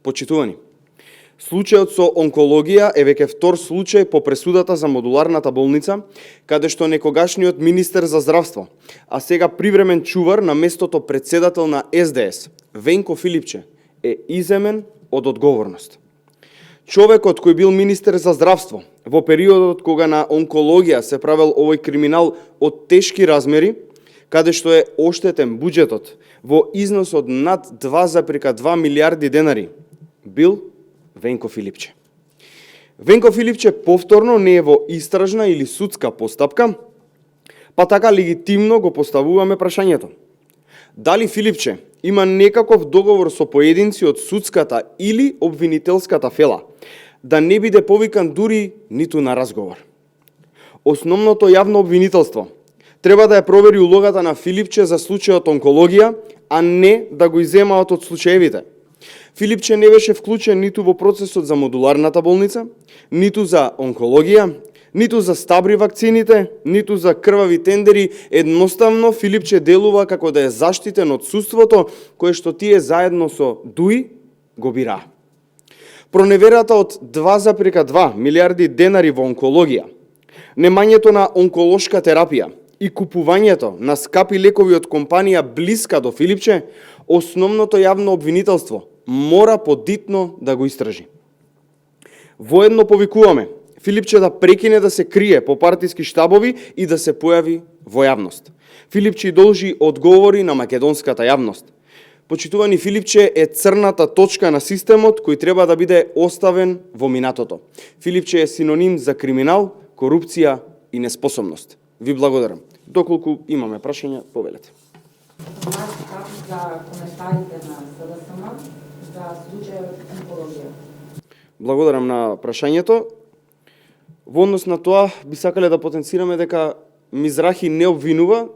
Почитувани, случајот со онкологија е веќе втор случај по пресудата за модуларната болница, каде што некогашниот министер за здравство, а сега привремен чувар на местото председател на СДС, Венко Филипче, е иземен од одговорност. Човекот кој бил министер за здравство во периодот кога на онкологија се правел овој криминал од тешки размери, каде што е оштетен буџетот во износ од над 2,2 милиарди денари, бил Венко Филипче. Венко Филипче повторно не е во истражна или судска постапка, па така легитимно го поставуваме прашањето. Дали Филипче има некаков договор со поединци од судската или обвинителската фела, да не биде повикан дури ниту на разговор? Основното јавно обвинителство треба да ја провери улогата на Филипче за случајот онкологија, а не да го иземаат од случаевите. Филипче не беше вклучен ниту во процесот за модуларната болница, ниту за онкологија, ниту за стабри вакцините, ниту за крвави тендери. Едноставно Филипче делува како да е заштитен од судството, кое што тие заедно со ДУИ го бираа. Проневерата од 2,2 милиарди денари во онкологија, немањето на онколошка терапија и купувањето на скапи лекови од компанија блиска до Филипче, основното јавно обвинителство мора подитно да го истражи. Воедно повикуваме Филипче да прекине да се крие по партиски штабови и да се појави во јавност. Филипче должи одговори на македонската јавност. Почитувани, Филипче е црната точка на системот кој треба да биде оставен во минатото. Филипче е синоним за криминал, корупција и неспособност. Ви благодарам. Доколку имаме прашања, повелете. За коментарите на СДСМ за случајот онкологија. Благодарам на прашањето. Во однос на тоа, би сакале да потенцираме дека Мизрахи не обвинува,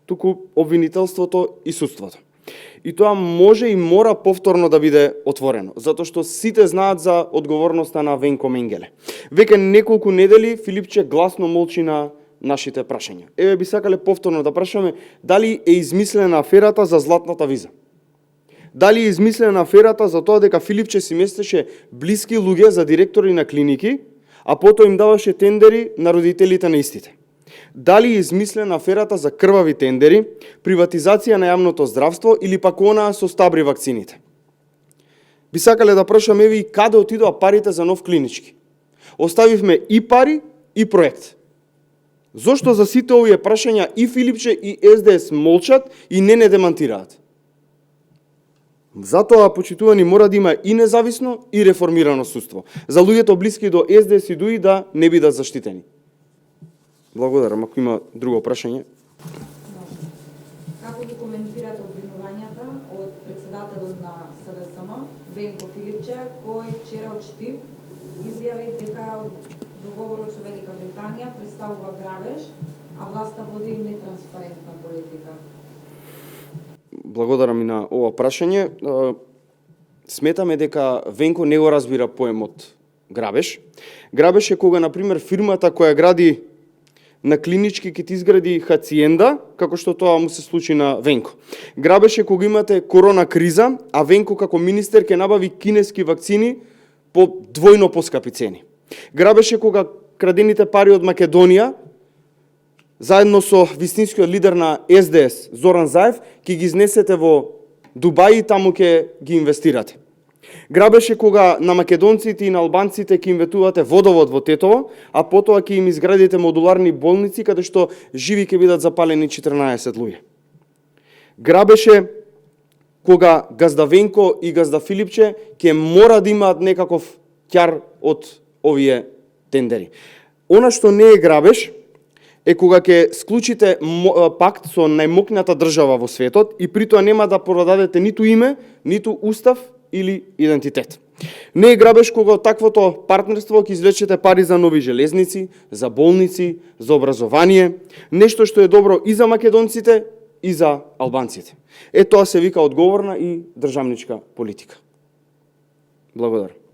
туку обвинителството и судството. И тоа може и мора повторно да биде отворено, затоа што сите знаат за одговорноста на Венко Менгеле. Веќе неколку недели Филипче гласно молчи на нашите прашања. Еве би сакале повторно да прашаме дали е измислена аферата за златната виза. Дали е измислена аферата за тоа дека Филипче си местеше блиски луѓе за директори на клиники, а потоа им даваше тендери на родителите на истите. Дали е измислена аферата за крвави тендери, приватизација на јавното здравство или пак онаа со стабри вакцините. Би сакале да прашаме еве и каде отидоа парите за нов клинички. Оставивме и пари и проект. Зошто за сите овие прашања и Филипче и СДС молчат и не демантираат? Затоа, почитувани, мора да има и независно и реформирано судство. За луѓето блиски до СДС и ДУИ да не бидат заштитени. Благодарам. Ако има друго прашање. Како ги коментирате обвинувањата од председателот на СДСМ, Венко Филипче, кој вчера очти изјави дека договорот со Велика Британија представува грабеж, а власта води нетранспарентна политика? Благодарам и на ова прашање. Сметаме дека Венко не го разбира поемот грабеж. Грабеж е кога, например, фирмата која гради на клинички ќе ти изгради хациенда, како што тоа му се случи на Венко. Грабеж е кога имате корона криза, а Венко како министер ќе набави кинески вакцини по двојно поскапи цени. Грабеж е кога крадените пари од Македонија, заедно со вистинскиот лидер на СДС, Зоран Заев, ќе ги изнесете во Дубај и таму ќе ги инвестирате. Грабеж е кога на македонците и на албанците ќе инвестувате водовод во Тетово, а потоа ќе им изградите модуларни болници каде што живи ќе бидат запалени 14 луѓе. Грабеж е кога газда Венко и газда Филипче ќе мора да имаат некаков ќар од овие тендери. Она што не е грабеж е кога ќе склучите пакт со најмокната држава во светот и при тоа нема да продадете ниту име, ниту устав или идентитет. Не е грабеж кога од таквото партнерство ќе извлечете пари за нови железници, за болници, за образование, нешто што е добро и за македонците и за албанците. Тоа се вика одговорна и државничка политика. Благодарам.